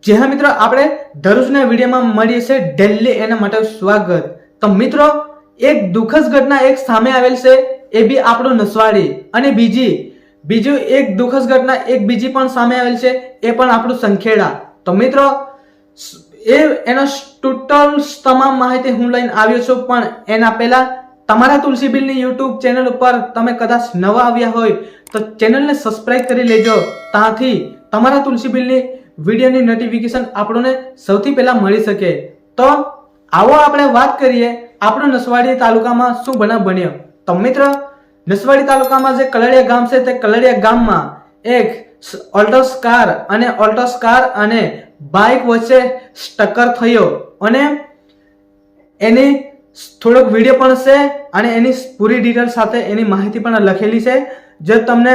જે હા મિત્રો, આપણે દરરોજના વિડીયોમાં મળીએ છે ડેલી, એના માટે સ્વાગત. તો મિત્રો, એક દુઃખદ ઘટના એક સામે આવેલ છે, એ બી આપણું નસવાડી. અને બીજું એક દુઃખદ ઘટના એક બીજી પણ સામે આવેલ છે, એ પણ આપણું સંખેડા. તો મિત્રો, એનો ટોટલ તમામ માહિતી હું લઈને આવ્યો છું. પણ એના પહેલા તમારા તુલસી બિલની યુટ્યુબ ચેનલ ઉપર તમે કદાચ નવા આવ્યા હોય તો ચેનલને સબસ્ક્રાઇબ કરી લેજો. ત્યાંથી તમારા તુલસી બિલની વિડીયોની નોટિફિકેશન આપણને સૌથી પહેલા મળી શકે. તો આવો આપણે વાત કરીએ આપણો નસવાડી તાલુકામાં શું બનાવ બન્યો. તો મિત્રો, નસવાડી તાલુકામાં જે કલડિયા ગામ છે, તે કલડિયા ગામમાં એક ઓલ્ટોસ કાર અને બાઇક વચ્ચે ટક્કર થયો. અને એની થોડોક વિડીયો પણ છે અને એની પૂરી ડિટેલ સાથે એની માહિતી પણ લખેલી છે. જો તમને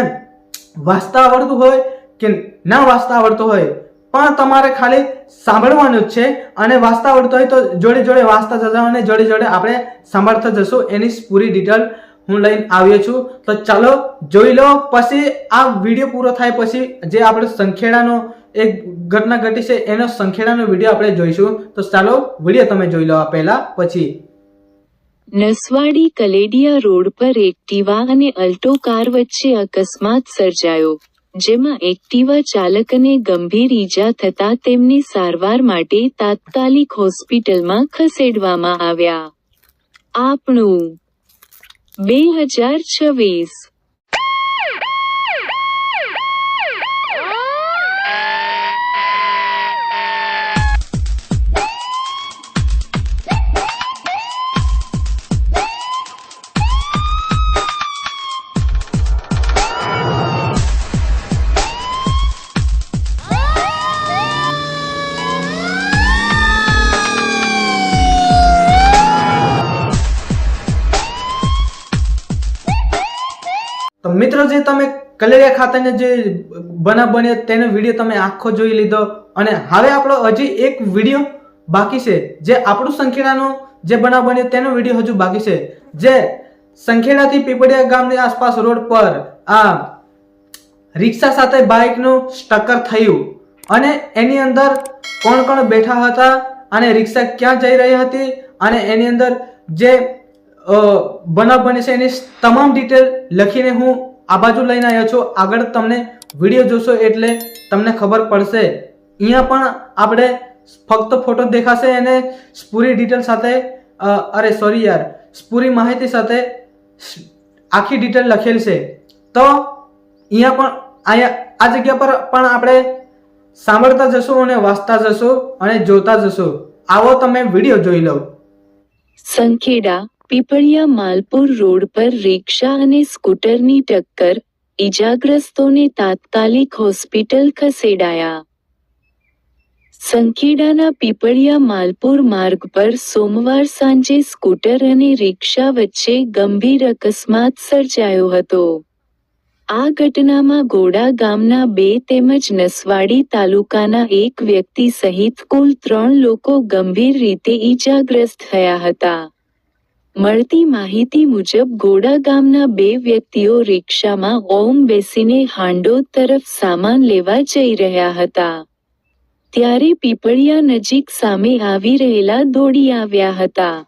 વાંચતા આવડતું હોય કે ના વાંચતા આવડતું હોય, પણ તમારે ખાલી સાંભળવાનું જ છે. અને વાંચતા આવડતું હોય તો જોડે જોડે વાંચતા જજો અને જોડે જોડે આપણે સાંભળતા જશું. એની પૂરી ડિટેલ હું લઈને આવ્યો છું. તો ચાલો જોઈ લો. પછી આ વિડીયો પૂરો થાય પછી જે આપણે સંખેડાનો એક ઘટના ઘટી છે, એનો સંખેડાનો વિડીયો આપણે જોઈશું. તો ચાલો વિડીયો તમે જોઈ લો આ પહેલા પછી. નસવાડી કલેડિયા રોડ પર એક્ટિવા અને અલ્ટો કાર વચ્ચે અકસ્માત સર્જાયો, જેમાં એક્ટિવા ચાલકને ગંભીર ઈજા થતા તેમને સારવાર માટે તાત્કાલિક હોસ્પિટલમાં ખસેડવામાં આવ્યા. આપણું 2026 તો મિત્રો, જે તમે કલેરિયા ખાતાને જે બનાવ બન્યો તેનો વિડીયો તમે આખો જોઈ લીધો. અને હવે આપણો હજી એક વિડીયો બાકી છે, જે આપણું સંખેડાનો જે બનાવ બન્યો તેનો વિડીયો હજુ બાકી છે. જે સંખેડાથી પીપળિયા ગામની આસપાસ રોડ પર આ રિક્ષા સાથે બાઇકનું ટક્કર થયું. અને એની અંદર કોણ કોણ બેઠા હતા અને રિક્ષા ક્યાં જઈ રહી હતી અને એની અંદર જે બનાવ બને છે એની તમામ ડિટેલ લખીને હું આ બાજુ લઈને આવ્યો છું. આગળ તમને વિડીયો જોશો એટલે તમને ખબર પડશે. અહીંયા પણ આપણે ફક્ત ફોટો દેખાશે અને પૂરી ડિટેલ સાથે પૂરી માહિતી સાથે આખી ડિટેલ લખેલ છે. તો અહીંયા આ જગ્યા પર પણ આપણે સાંભળતા જશું અને વાંચતા જશું અને જોતા જશું. આવો તમે વિડીયો જોઈ લો. સંખેડા પીપળિયા માલપુર રોડ પર રિક્ષા અને સ્કૂટરની ટક્કર, ઈજાગ્રસ્તોને તાત્કાલિક હોસ્પિટલ ખસેડાયા. સંખેડાના પીપળિયા માલપુર માર્ગ પર સોમવાર સાંજે સ્કૂટર અને રિક્ષા વચ્ચે ગંભીર અકસ્માત સર્જાયો હતો. આ ઘટનામાં ગોડા ગામના 2 તેમજ નસવાડી તાલુકાના 1 વ્યક્તિ સહિત કુલ 3 લોકો ગંભીર રીતે ઈજાગ્રસ્ત થયા હતા. મળતી માહિતી મુજબ ગોડા ગામના 2 વ્યક્તિઓ રિક્ષામાં બેસીને હાંડોદ તરફ સામાન લેવા જઈ રહ્યા હતા. ત્યારે પીપળિયા નજીક સામે આવી રહેલા દોડી આવ્યા હતા.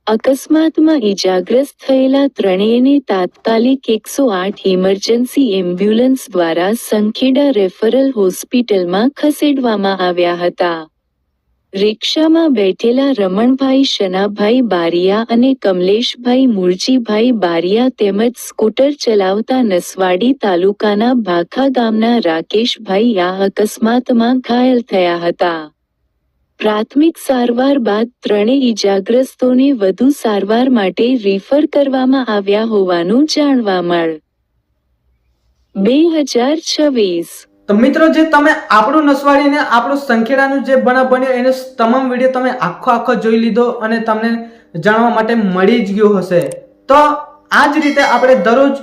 અકસ્માતમાં ઈજાગ્રસ્ત થયેલા ત્રણેયને તાત્કાલિક 108 ઇમરજન્સી એમ્બ્યુલન્સ દ્વારા સંખેડા રેફરલ હોસ્પિટલમાં ખસેડવામાં આવ્યા હતા. રિક્ષામાં બેઠેલા રમણભાઈ શનાભાઈ બારિયા અને કમલેશભાઈ મુરજીભાઈ બારિયા તેમજ સ્કૂટર ચલાવતા નસવાડી તાલુકાના ભાખા ગામના રાકેશભાઈ આ અકસ્માતમાં ઘાયલ થયા હતા. પ્રાથમિક સારવાર બાદ ત્રણેય ઈજાગ્રસ્તોને વધુ સારવાર માટે રિફર કરવામાં આવ્યા હોવાનું જાણવા મળ્યું. 2026 તો મિત્રો, જે તમે આપણું નસવાડી ને આપણું સંખેડાનું જે બનાવ બન્યો એનો તમામ વિડીયો તમે આખો જોઈ લીધો અને તમને જાણવા માટે મળી જ ગયું હશે. તો આ જ રીતે આપણે દરરોજ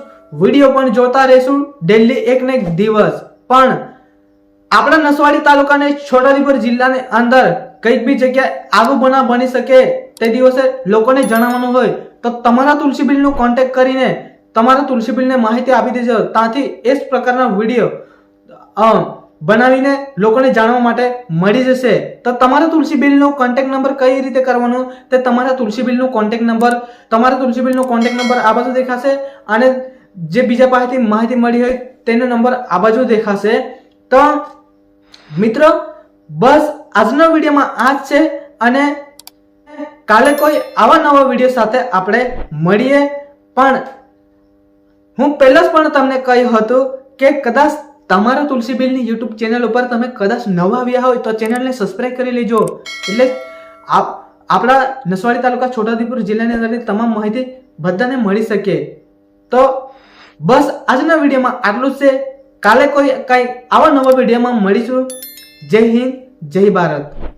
વિડીયો પણ જોતા રહીશું, ડેલી એક ને એક દિવસ. પણ આપણા નસવાડી તાલુકાને છોટાઉદેપુર જિલ્લાની અંદર કઈક બી જગ્યાએ આવું બનાવ બની શકે તે દિવસે લોકોને જણાવવાનું હોય તો તમારા તુલસી બિલનો કોન્ટેક્ટ કરીને તમારા તુલસી બિલને માહિતી આપી દેજો. ત્યાંથી એ જ પ્રકારના વિડીયો બનાવીને લોકોને જાણવા માટે મળી જશે. તો તમારા તુલસી બિલનો કોન્ટેક્ટ નંબર કઈ રીતે કરવાનો, તે તમારા તુલસી બિલનો કોન્ટેક્ટ નંબર આ બાજુ દેખાશે અને જે બીજા પાસેથી માહિતી મળી હોય તેનો નંબર આ બાજુ દેખાશે. તો મિત્રો બસ આજનો વિડીયોમાં આ જ છે અને કાલે કોઈ આવા નવા વિડીયો સાથે આપણે મળીએ. પણ હું પહેલા જ પણ તમને કહ્યું હતું કે કદાચ તમારા તુલસી બિલની યુટ્યુબ ચેનલ ઉપર તમે કદાચ નવા આવ્યા હોય તો ચેનલને સબસ્ક્રાઇબ કરી લેજો, એટલે આપણા નસવાડી તાલુકા છોટાઉદેપુર જિલ્લાની અંદરની તમામ માહિતી બધાને મળી શકે. તો બસ આજના વિડીયોમાં આટલું જ છે. કાલે કોઈ કઈ આવા નવા વિડીયોમાં મળીશું. જય હિન્દ, જય ભારત.